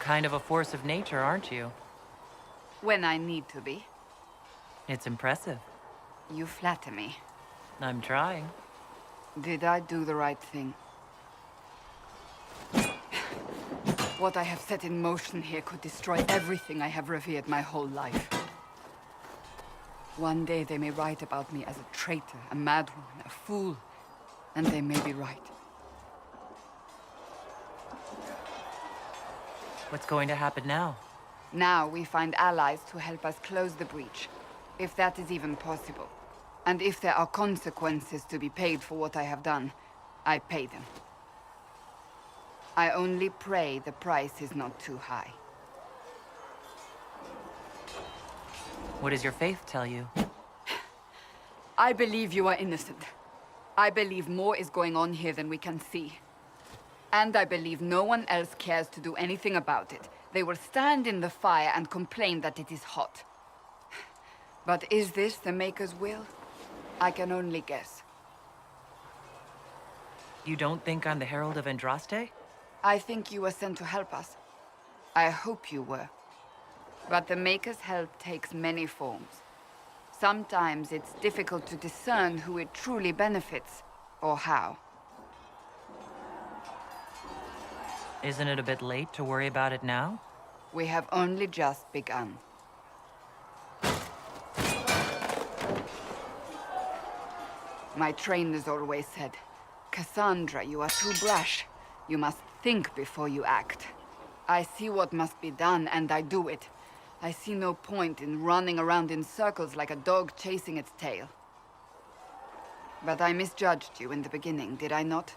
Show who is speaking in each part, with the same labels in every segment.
Speaker 1: kind of a force of nature, aren't you?
Speaker 2: When I need to be.
Speaker 1: It's impressive.
Speaker 2: You flatter me.
Speaker 1: I'm trying.
Speaker 2: Did I do the right thing? What I have set in motion here could destroy everything I have revered my whole life. One day they may write about me as a traitor, a madwoman, a fool. And they may be right.
Speaker 1: What's going to happen now?
Speaker 2: Now we find allies to help us close the breach. If that is even possible. And if there are consequences to be paid for what I have done, I pay them. I only pray the price is not too high.
Speaker 1: What does your faith tell you?
Speaker 2: I believe you are innocent. I believe more is going on here than we can see. And I believe no one else cares to do anything about it. They will stand in the fire and complain that it is hot. But is this the Maker's will? I can only guess.
Speaker 1: You don't think I'm the Herald of Andraste?
Speaker 2: I think you were sent to help us. I hope you were. But the Maker's help takes many forms. Sometimes it's difficult to discern who it truly benefits, or how.
Speaker 1: Isn't it a bit late to worry about it now?
Speaker 2: We have only just begun. My trainers always said, Cassandra, you are too brash. You must think before you act. I see what must be done, and I do it. I see no point in running around in circles like a dog chasing its tail. But I misjudged you in the beginning, did I not?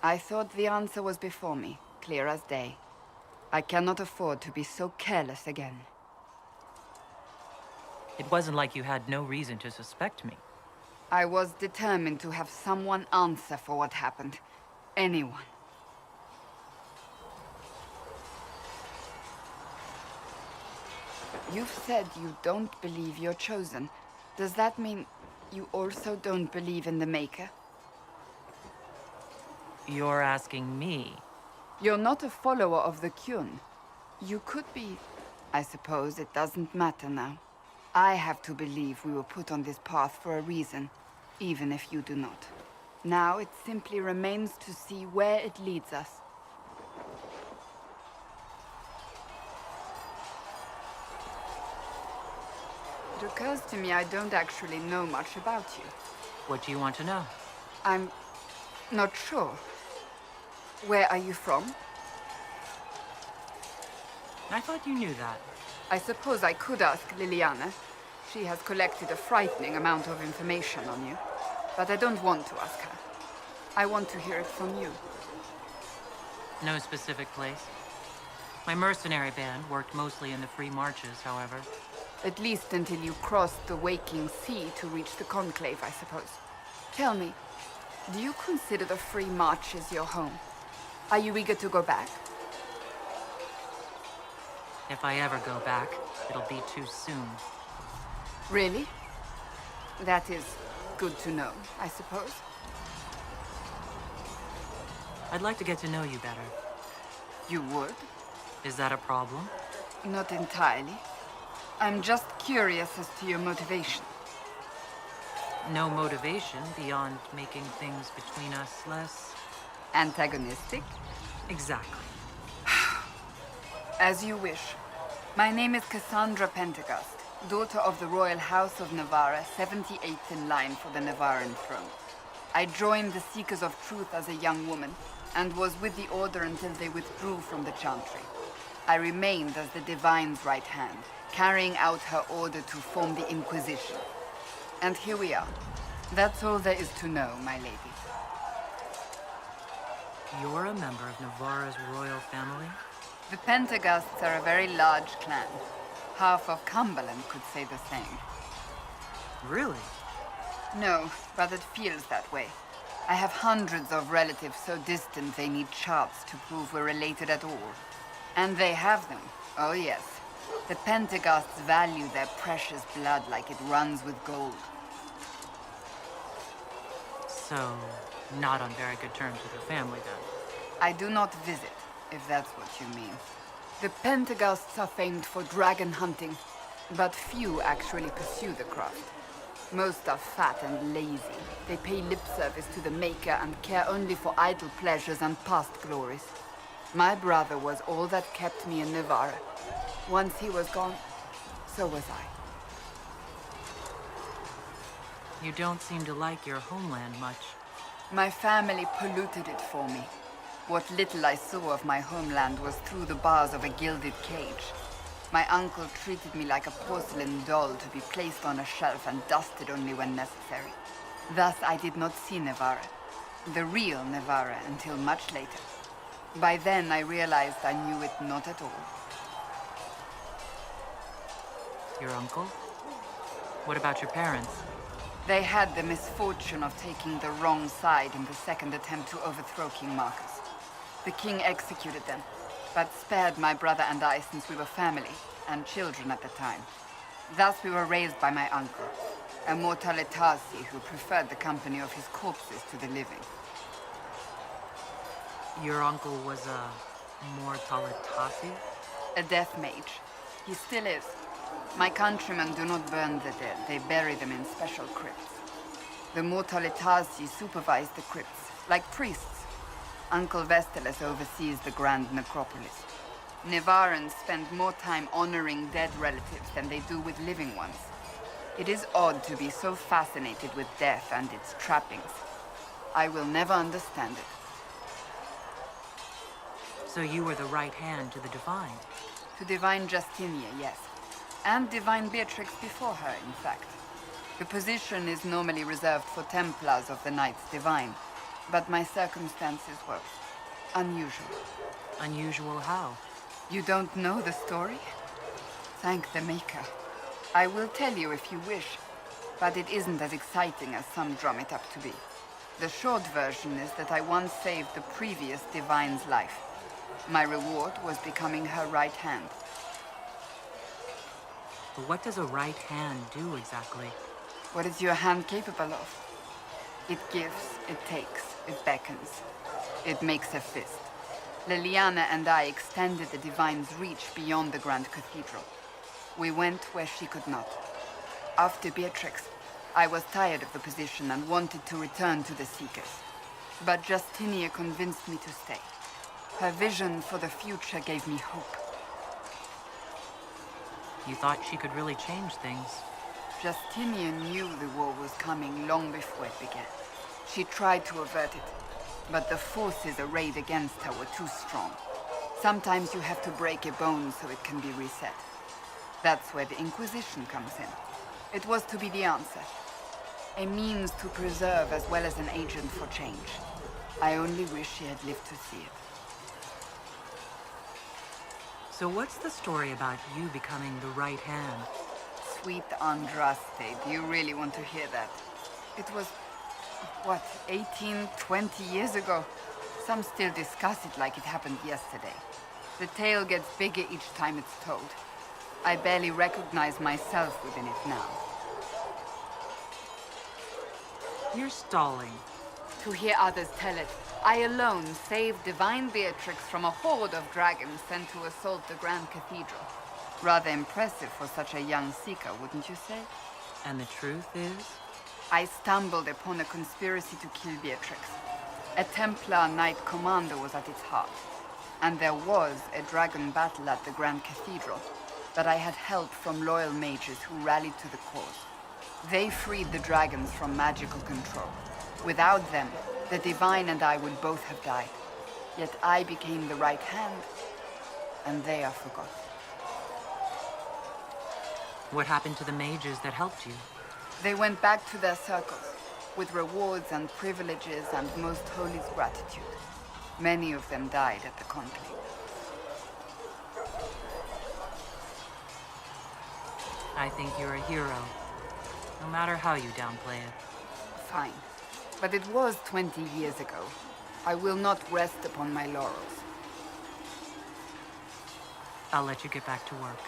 Speaker 2: I thought the answer was before me, clear as day. I cannot afford to be so careless again.
Speaker 1: It wasn't like you had no reason to suspect me.
Speaker 2: I was determined to have someone answer for what happened. Anyone. You've said you don't believe you're chosen. Does that mean you also don't believe in the Maker?
Speaker 1: You're asking me?
Speaker 2: You're not a follower of the Qun. You could be. I suppose it doesn't matter now. I have to believe we were put on this path for a reason, even if you do not. Now it simply remains to see where it leads us. It occurs to me I don't actually know much about you.
Speaker 1: What do you want to know?
Speaker 2: I'm not sure. Where are you from?
Speaker 1: I thought you knew that.
Speaker 2: I suppose I could ask Liliana. She has collected a frightening amount of information on you. But I don't want to ask her. I want to hear it from you.
Speaker 1: No specific place. My mercenary band worked mostly in the free marches, however.
Speaker 2: At least until you crossed the waking sea to reach the Conclave, I suppose. Tell me, do you consider the free marches your home? Are you eager to go back?
Speaker 1: If I ever go back, it'll be too soon.
Speaker 2: Really? That is good to know, I suppose.
Speaker 1: I'd like to get to know you better.
Speaker 2: You would?
Speaker 1: Is that a problem?
Speaker 2: Not entirely. I'm just curious as to your motivation.
Speaker 1: No motivation beyond making things between us less...
Speaker 2: Antagonistic?
Speaker 1: Exactly.
Speaker 2: As you wish. My name is Cassandra Pentecost, daughter of the Royal House of Navarra, 78th in line for the Navarran throne. I joined the Seekers of Truth as a young woman, and was with the Order until they withdrew from the Chantry. I remained as the Divine's right hand, carrying out her order to form the Inquisition. And here we are. That's all there is to know, my lady.
Speaker 1: You're a member of Navarra's royal family?
Speaker 2: The Pentecosts are a very large clan. Half of Cumberland could say the same.
Speaker 1: Really?
Speaker 2: No, but it feels that way. I have hundreds of relatives so distant they need charts to prove we're related at all. And they have them. Oh yes. The Pentecosts value their precious blood like it runs with gold.
Speaker 1: So, not on very good terms with your family, then?
Speaker 2: I do not visit, if that's what you mean. The Pentaghasts are famed for dragon hunting, but few actually pursue the craft. Most are fat and lazy. They pay lip service to the Maker and care only for idle pleasures and past glories. My brother was all that kept me in Navarra. Once he was gone, so was I.
Speaker 1: You don't seem to like your homeland much.
Speaker 2: My family polluted it for me. What little I saw of my homeland was through the bars of a gilded cage. My uncle treated me like a porcelain doll to be placed on a shelf and dusted only when necessary. Thus I did not see Navarra, the real Navarra, until much later. By then I realized I knew it not at all.
Speaker 1: Your uncle? What about your parents?
Speaker 2: They had the misfortune of taking the wrong side in the second attempt to overthrow King Marcus. The king executed them, but spared my brother and I since we were family, and children at the time. Thus we were raised by my uncle, a mortalitasi who preferred the company of his corpses to the living.
Speaker 1: Your uncle was a mortalitasi?
Speaker 2: A death mage. He still is. My countrymen do not burn the dead, they bury them in special crypts. The mortalitasi supervise the crypts, like priests. Uncle Vestalis oversees the grand necropolis. Navarrans spend more time honoring dead relatives than they do with living ones. It is odd to be so fascinated with death and its trappings. I will never understand it.
Speaker 1: So you were the right hand to the Divine?
Speaker 2: To Divine Justinia, yes. And Divine Beatrix before her, in fact. The position is normally reserved for Templars of the Knights Divine, but my circumstances were unusual.
Speaker 1: Unusual how?
Speaker 2: You don't know the story? Thank the Maker. I will tell you if you wish, but it isn't as exciting as some drum it up to be. The short version is that I once saved the previous Divine's life. My reward was becoming her right hand.
Speaker 1: But what does a right hand do exactly?
Speaker 2: What is your hand capable of? It gives, it takes, it beckons. It makes a fist. Liliana and I extended the Divine's reach beyond the Grand Cathedral. We went where she could not. After Beatrix, I was tired of the position and wanted to return to the Seekers. But Justinia convinced me to stay. Her vision for the future gave me hope.
Speaker 1: You thought she could really change things?
Speaker 2: Justinian knew the war was coming long before it began. She tried to avert it, but the forces arrayed against her were too strong. Sometimes you have to break a bone so it can be reset. That's where the Inquisition comes in. It was to be the answer. A means to preserve as well as an agent for change. I only wish she had lived to see it.
Speaker 1: So what's the story about you becoming the right hand?
Speaker 2: Sweet Andraste, do you really want to hear that? It was, what, 18, 20 years ago? Some still discuss it like it happened yesterday. The tale gets bigger each time it's told. I barely recognize myself within it now.
Speaker 1: You're stalling.
Speaker 2: To hear others tell it, I alone saved Divine Beatrix from a horde of dragons sent to assault the Grand Cathedral. Rather impressive for such a young seeker, wouldn't you say?
Speaker 1: And the truth is?
Speaker 2: I stumbled upon a conspiracy to kill Beatrix. A Templar Knight Commander was at its heart. And there was a dragon battle at the Grand Cathedral, but I had help from loyal mages who rallied to the cause. They freed the dragons from magical control. Without them, the Divine and I would both have died. Yet I became the right hand, and they are forgotten.
Speaker 1: What happened to the mages that helped you?
Speaker 2: They went back to their circles, with rewards and privileges and most holy gratitude. Many of them died at the conclave.
Speaker 1: I think you're a hero, no matter how you downplay it.
Speaker 2: Fine. But it was 20 years ago. I will not rest upon my laurels.
Speaker 1: I'll let you get back to work.